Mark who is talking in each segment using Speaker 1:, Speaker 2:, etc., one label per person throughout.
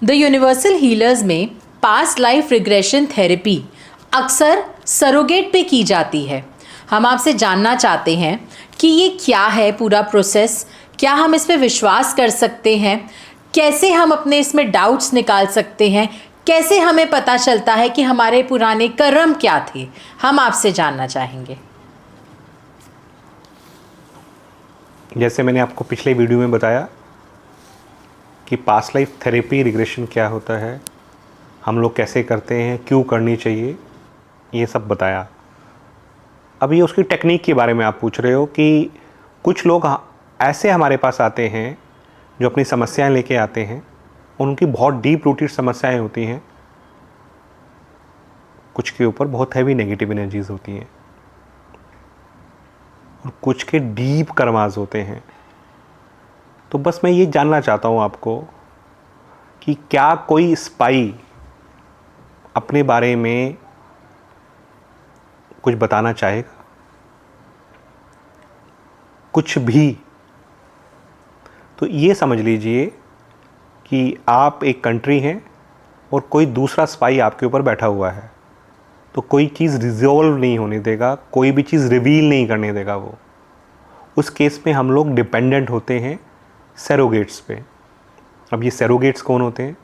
Speaker 1: The universal healers में past life regression therapy अक्सर surrogate पे की जाती है। हम आपसे जानना चाहते हैं कि ये क्या है पूरा प्रोसेस, क्या हम इस पे विश्वास कर सकते हैं, कैसे हम अपने इसमें डाउट्स निकाल सकते हैं, कैसे हमें पता चलता है कि हमारे पुराने कर्म क्या थे। हम आपसे जानना चाहेंगे।
Speaker 2: जैसे मैंने आपको पिछले वीडियो में बताया कि पास्ट लाइफ थेरेपी रिग्रेशन क्या होता है, हम लोग कैसे करते हैं, क्यों करनी चाहिए, ये सब बताया। अब ये उसकी टेक्निक के बारे में आप पूछ रहे हो कि कुछ लोग ऐसे हमारे पास आते हैं जो अपनी समस्याएं लेके आते हैं, उनकी बहुत डीप रूटेड समस्याएं होती हैं, कुछ के ऊपर बहुत हैवी नेगेटिव एनर्जीज होती हैं और कुछ के डीप कर्मास होते हैं। तो बस मैं ये जानना चाहता हूँ आपको कि क्या कोई स्पाई अपने बारे में कुछ बताना चाहेगा, कुछ भी? तो ये समझ लीजिए कि आप एक कंट्री हैं और कोई दूसरा स्पाई आपके ऊपर बैठा हुआ है, तो कोई चीज़ रिजॉल्व नहीं होने देगा, कोई भी चीज़ रिवील नहीं करने देगा वो। उस केस में हम लोग डिपेंडेंट होते हैं सरोगेट्स पे। अब ये सरोगेट्स कौन होते हैं?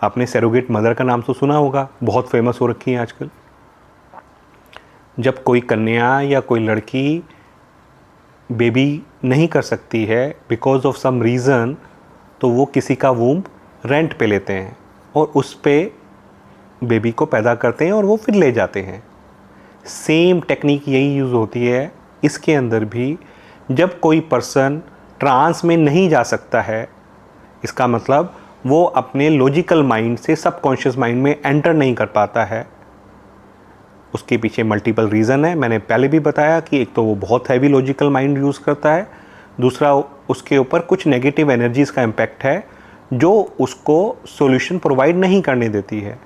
Speaker 2: आपने सरोगेट मदर का नाम तो सुना होगा, बहुत फेमस हो रखी है आजकल। जब कोई कन्या या कोई लड़की बेबी नहीं कर सकती है बिकॉज ऑफ सम रीज़न, तो वो किसी का वूम्ब रेंट पे लेते हैं और उस पे बेबी को पैदा करते हैं और वो फिर ले जाते हैं। सेम टेक्निक यही यूज़ होती है इसके अंदर भी। जब कोई पर्सन ट्रांस में नहीं जा सकता है, इसका मतलब वो अपने लॉजिकल माइंड से सबकॉन्शियस माइंड में एंटर नहीं कर पाता है। उसके पीछे मल्टीपल रीज़न है। मैंने पहले भी बताया कि एक तो वो बहुत हैवी लॉजिकल माइंड यूज़ करता है, दूसरा उसके ऊपर कुछ नेगेटिव एनर्जीज़ का इम्पैक्ट है जो उसको सॉल्यूशन प्रोवाइड नहीं करने देती है।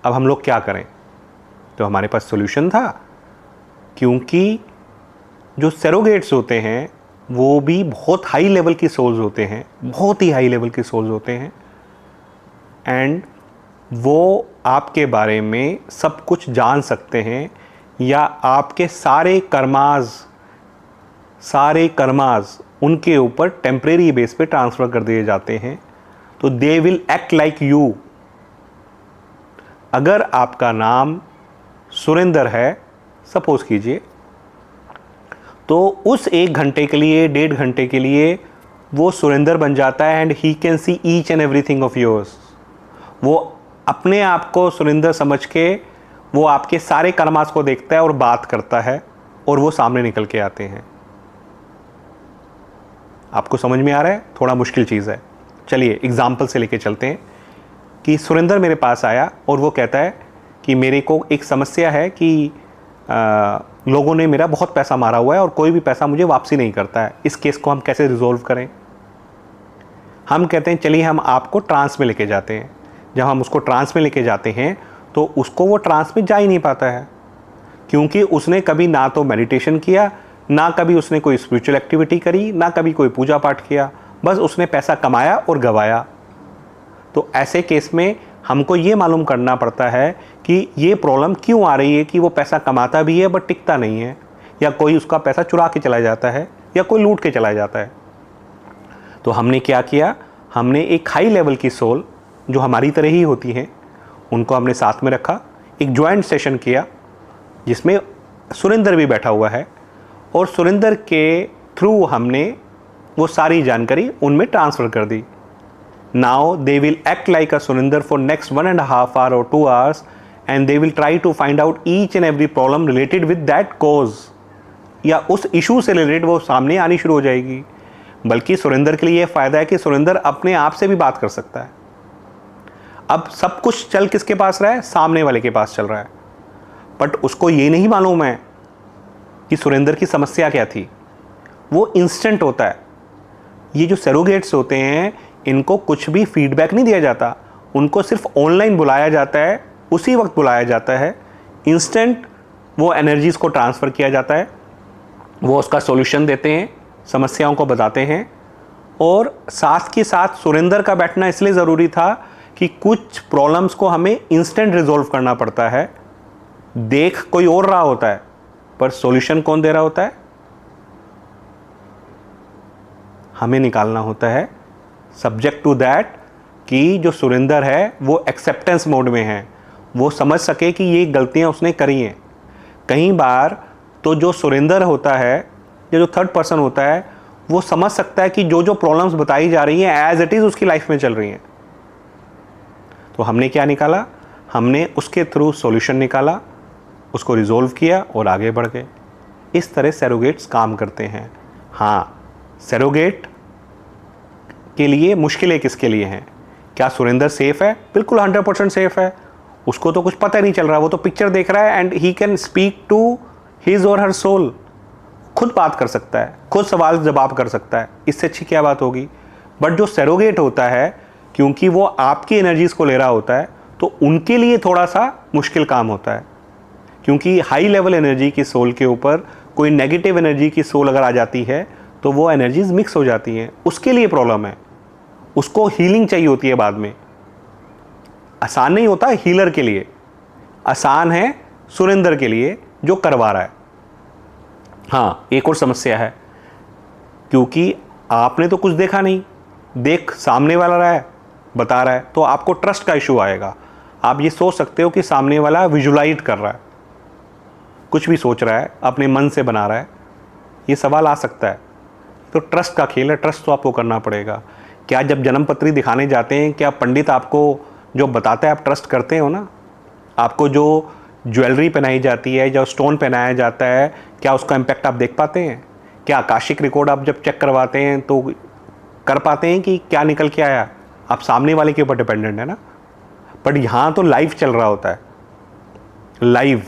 Speaker 2: अब हम लोग क्या करें? तो हमारे पास सॉल्यूशन था, क्योंकि जो सरोगेट्स होते हैं वो भी बहुत हाई लेवल की सोल्स होते हैं, बहुत ही हाई लेवल की सोल्स होते हैं, एंड वो आपके बारे में सब कुछ जान सकते हैं या आपके सारे कर्मास उनके ऊपर टेम्परेरी बेस पे ट्रांसफ़र कर दिए जाते हैं। तो they will act like you. अगर आपका नाम सुरेंद्र है, सपोज कीजिए, तो उस 1 घंटे के लिए, 1.5 घंटे के लिए वो सुरेंद्र बन जाता है and he can see each and everything of yours. वो अपने आप को सुरेंद्र समझ के वो आपके सारे कर्मास को देखता है और बात करता है और वो सामने निकल के आते हैं। आपको समझ में आ रहा है? थोड़ा मुश्किल चीज़ है। चलिए एग्जाम्पल से लेके चलते हैं कि सुरेंद्र मेरे पास आया और वो कहता है कि मेरे को एक समस्या है कि लोगों ने मेरा बहुत पैसा मारा हुआ है और कोई भी पैसा मुझे वापसी नहीं करता है। इस केस को हम कैसे रिजॉल्व करें? हम कहते हैं चलिए हम आपको ट्रांस में लेके जाते हैं। जब हम उसको ट्रांस में लेके जाते हैं तो उसको वो ट्रांस में जा ही नहीं पाता है, क्योंकि उसने कभी ना तो मेडिटेशन किया, ना कभी उसने कोई स्पिरिचुअल एक्टिविटी करी, ना कभी कोई पूजा पाठ किया, बस उसने पैसा कमाया और गवाया। तो ऐसे केस में हमको ये मालूम करना पड़ता है कि ये प्रॉब्लम क्यों आ रही है कि वो पैसा कमाता भी है बट टिकता नहीं है, या कोई उसका पैसा चुरा के चला जाता है, या कोई लूट के चला जाता है। तो हमने क्या किया? हमने एक हाई लेवल की सोल जो हमारी तरह ही होती हैं, उनको हमने साथ में रखा, एक जॉइंट सेशन किया जिसमें सुरेंद्र भी बैठा हुआ है, और सुरेंद्र के थ्रू हमने वो सारी जानकारी उनमें ट्रांसफ़र कर दी। Now they will act like a Surinder for next 1.5 hour or 2 hours, and they will try to find out each and every problem related with that cause, या उस इशू से रिलेटेड वो सामने आनी शुरू हो जाएगी। बल्कि सुरेंद्र के लिए फ़ायदा है कि सुरेंद्र अपने आप से भी बात कर सकता है। अब सब कुछ चल किसके पास रहा है? सामने वाले के पास चल रहा है, बट उसको ये नहीं मालूम है कि सुरेंद्र की समस्या क्या थी। वो इंस्टेंट होता है। ये जो सरोगेट्स होते हैं इनको कुछ भी फीडबैक नहीं दिया जाता, उनको सिर्फ ऑनलाइन बुलाया जाता है, उसी वक्त बुलाया जाता है, इंस्टेंट वो एनर्जीज़ को ट्रांसफ़र किया जाता है, वो उसका सॉल्यूशन देते हैं, समस्याओं को बताते हैं और साथ के साथ सुरेंद्र का बैठना इसलिए ज़रूरी था कि कुछ प्रॉब्लम्स को हमें इंस्टेंट रिजॉल्व करना पड़ता है। देख कोई और रहा होता है, पर सॉल्यूशन कौन दे रहा होता है? हमें निकालना होता है। सब्जेक्ट टू दैट कि जो सुरेंद्र है वो एक्सेप्टेंस मोड में है, वो समझ सके कि ये गलतियां उसने करी हैं। कई बार तो जो सुरेंद्र होता है, जो थर्ड पर्सन होता है, वो समझ सकता है कि जो जो प्रॉब्लम्स बताई जा रही हैं एज इट इज़ उसकी लाइफ में चल रही हैं। तो हमने क्या निकाला? हमने उसके थ्रू सॉल्यूशन निकाला, उसको रिजोल्व किया और आगे बढ़ गए। इस तरह सरोगेट्स काम करते हैं। हाँ, सरोगेट के लिए मुश्किलें किसके लिए हैं? क्या सुरेंद्र सेफ है? बिल्कुल 100% सेफ है। उसको तो कुछ पता ही नहीं चल रहा, वो तो पिक्चर देख रहा है and he can speak to his और हर सोल। खुद बात कर सकता है, खुद सवाल जवाब कर सकता है, इससे अच्छी क्या बात होगी? बट जो सरोगेट होता है, क्योंकि वो आपकी एनर्जीज को ले रहा होता है, तो उनके लिए थोड़ा सा मुश्किल काम होता है। क्योंकि हाई लेवल एनर्जी की सोल के ऊपर कोई नेगेटिव एनर्जी की सोल अगर आ जाती है तो वो एनर्जीज मिक्स हो जाती हैं, उसके लिए प्रॉब्लम है। उसको हीलिंग चाहिए होती है बाद में। आसान नहीं होता हीलर के लिए, आसान है सुरेंद्र के लिए जो करवा रहा है। हाँ, एक और समस्या है, क्योंकि आपने तो कुछ देखा नहीं, देख सामने वाला रहा है, बता रहा है, तो आपको ट्रस्ट का इशू आएगा। आप ये सोच सकते हो कि सामने वाला विजुलाइज कर रहा है, कुछ भी सोच रहा है, अपने मन से बना रहा है, ये सवाल आ सकता है। तो ट्रस्ट का खेल है, ट्रस्ट तो आपको करना पड़ेगा। क्या जब जन्मपत्री दिखाने जाते हैं, क्या पंडित आपको जो बताता है आप ट्रस्ट करते हो ना? आपको जो ज्वेलरी पहनाई जाती है, जो स्टोन पहनाया जाता है, क्या उसका इम्पैक्ट आप देख पाते हैं? क्या आकाशिक रिकॉर्ड आप जब चेक करवाते हैं तो कर पाते हैं कि क्या निकल के आया? आप सामने वाले के ऊपर डिपेंडेंट है ना। बट यहाँ तो लाइव चल रहा होता है, लाइव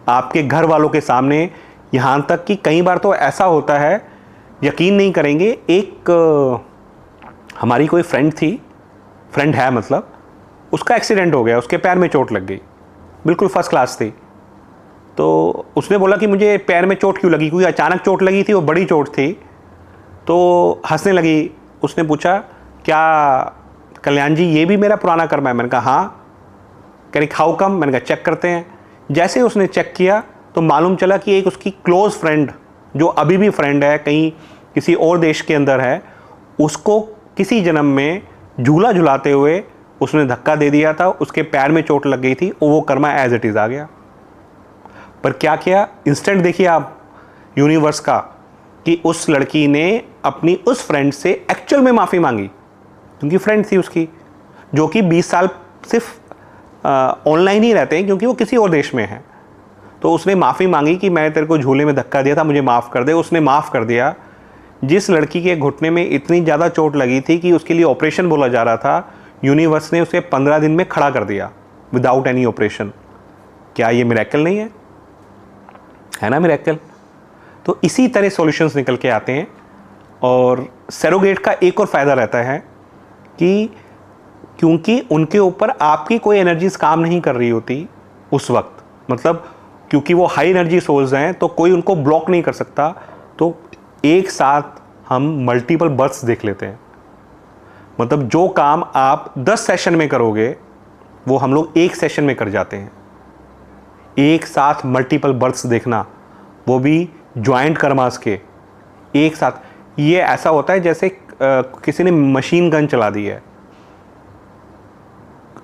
Speaker 2: आपके घर वालों के सामने। यहाँ तक कि कई बार तो ऐसा होता है, यकीन नहीं करेंगे, एक हमारी कोई फ्रेंड है मतलब, उसका एक्सीडेंट हो गया, उसके पैर में चोट लग गई, बिल्कुल फर्स्ट क्लास थी। तो उसने बोला कि मुझे पैर में चोट क्यों लगी? क्योंकि अचानक चोट लगी थी, वो बड़ी चोट थी। तो हंसने लगी। उसने पूछा, क्या कल्याण जी ये भी मेरा पुराना कर्म है? मैंने कहा हाँ। कह रही हाउ कम? मैंने कहा चेक करते हैं। जैसे उसने चेक किया तो मालूम चला कि एक उसकी क्लोज फ्रेंड, जो अभी भी फ्रेंड है, कहीं किसी और देश के अंदर है, उसको किसी जन्म में झूला झुलाते हुए उसने धक्का दे दिया था, उसके पैर में चोट लग गई थी और वो कर्मा एज इट इज़ आ गया। पर क्या किया? इंस्टेंट देखिए आप यूनिवर्स का, कि उस लड़की ने अपनी उस फ्रेंड से एक्चुअल में माफ़ी मांगी, क्योंकि फ्रेंड थी उसकी, जो कि 20 साल सिर्फ ऑनलाइन ही रहते हैं, क्योंकि वो किसी और देश में है। तो उसने माफ़ी मांगी कि मैं तेरे को झूले में धक्का दिया था, मुझे माफ़ कर दे। उसने माफ़ कर दिया। जिस लड़की के घुटने में इतनी ज़्यादा चोट लगी थी कि उसके लिए ऑपरेशन बोला जा रहा था, यूनिवर्स ने उसे 15 दिन में खड़ा कर दिया विदाउट एनी ऑपरेशन। क्या ये मिरेकल नहीं है ना? मिरेकल। तो इसी तरह सॉल्यूशंस निकल के आते हैं। और सरोगेट का एक और फ़ायदा रहता है कि क्योंकि उनके ऊपर आपकी कोई एनर्जीज काम नहीं कर रही होती उस वक्त, मतलब क्योंकि वो हाई एनर्जी सोल्स हैं, तो कोई उनको ब्लॉक नहीं कर सकता। तो एक साथ हम मल्टीपल बर्थ्स देख लेते हैं। मतलब जो काम आप 10 सेशन में करोगे, वो हम लोग एक सेशन में कर जाते हैं। एक साथ मल्टीपल बर्थ्स देखना, वो भी ज्वाइंट कर्मास के एक साथ। ये ऐसा होता है जैसे किसी ने मशीन गन चला दी है,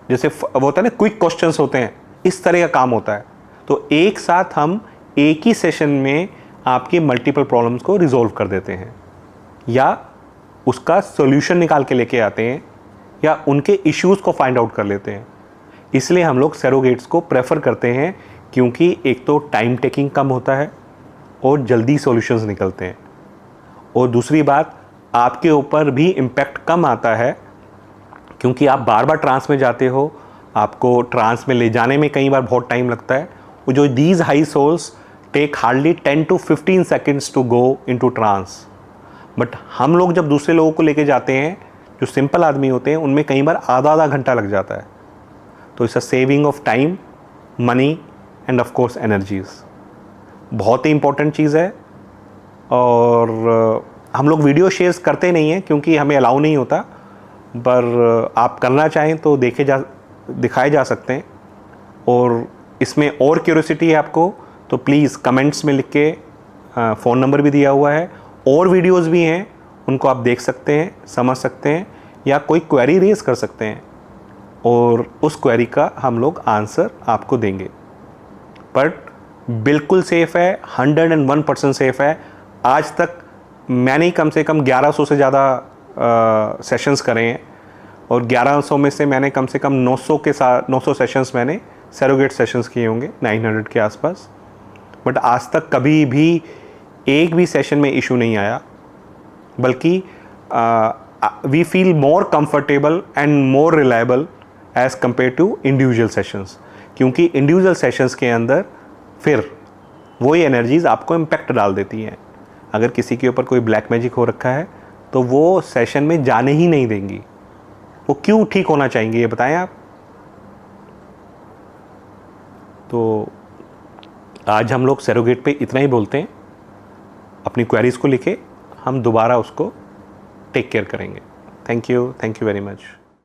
Speaker 2: जैसे वो होता है ना, क्विक क्वेश्चंस होते हैं, इस तरह का काम होता है। तो एक साथ हम एक ही सेशन में आपकी मल्टीपल प्रॉब्लम्स को रिजॉल्व कर देते हैं, या उसका सॉल्यूशन निकाल के लेके आते हैं, या उनके इश्यूज़ को फाइंड आउट कर लेते हैं। इसलिए हम लोग सरोगेट्स को प्रेफर करते हैं, क्योंकि एक तो टाइम टेकिंग कम होता है और जल्दी सॉल्यूशंस निकलते हैं, और दूसरी बात आपके ऊपर भी इम्पैक्ट कम आता है, क्योंकि आप बार बार ट्रांस में जाते हो। आपको ट्रांस में ले जाने में कई बार बहुत टाइम लगता है। वो जो these high souls take hardly 10 to 15 seconds to go into trance. But हम लोग जब दूसरे लोगों को लेके जाते हैं, जो सिंपल आदमी होते हैं, उनमें कई बार आधा घंटा लग जाता है। तो it's a saving of time, money end of course energies. बहुत ही इंपॉर्टेंट चीज़ है। और हम लोग वीडियो शेयर्स करते नहीं हैं क्योंकि हमें अलाउ नहीं होता, पर आप करना चाहें तो दिखाए जा सकते हैं। और इसमें और क्यूरियोसिटी है आपको तो प्लीज़ कमेंट्स में लिख के, फ़ोन नंबर भी दिया हुआ है, और वीडियोस भी हैं, उनको आप देख सकते हैं, समझ सकते हैं, या कोई क्वेरी रेज़ कर सकते हैं और उस क्वेरी का हम लोग आंसर आपको देंगे। बट बिल्कुल सेफ़ है, 101% सेफ़ है। आज तक मैंने कम से कम 1100 से ज़्यादा सेशंस करे हैं और 1100 में से मैंने कम से कम 900 सेशंस मैंने सरोगेट सेशंस किए होंगे, 900 के आसपास। बट आज तक कभी भी एक भी सेशन में इशू नहीं आया, बल्कि we feel more comfortable and more reliable as compare to individual sessions, क्योंकि इंडिविजुअल सेशंस के अंदर फिर वही एनर्जीज़ आपको इम्पैक्ट डाल देती हैं। अगर किसी के ऊपर कोई ब्लैक मैजिक हो रखा है तो वो सेशन में जाने ही नहीं देंगी। वो क्यों ठीक होना चाहेंगे ये बताएं आप। तो आज हम लोग सरोगेट पे इतना ही बोलते हैं। अपनी क्वेरीज़ को लिखे, हम दोबारा उसको टेक केयर करेंगे। Thank you very much.